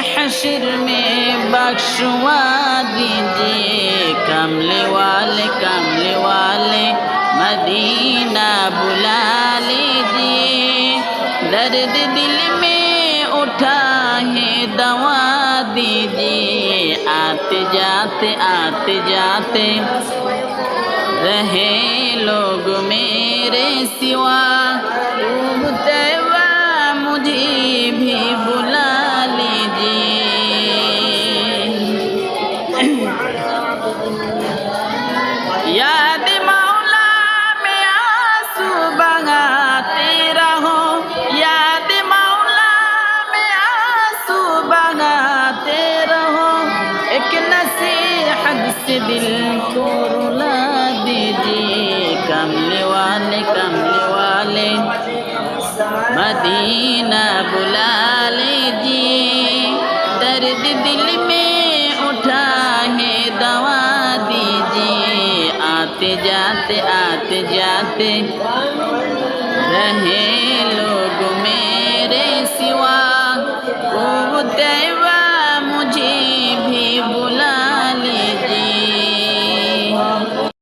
हश्र में बख्शवा दीजिए। कमले वाले मदीना बुला लीजिए। दर्द दिल में उठा है दवा दीजिए। आते जाते रहे लोग मेरे सिवा। तैवा मुझे भी बुला लीजिए। याद मौला में आंसू बहाते रहो। याद मौला में आंसू बहाते रहो। एक नसीहत से दिल को रुला दीजिए। कमले वाले मदीना बुला लीजिए। दर्द दिल में उठा है दवा दीजिए। आते जाते रहे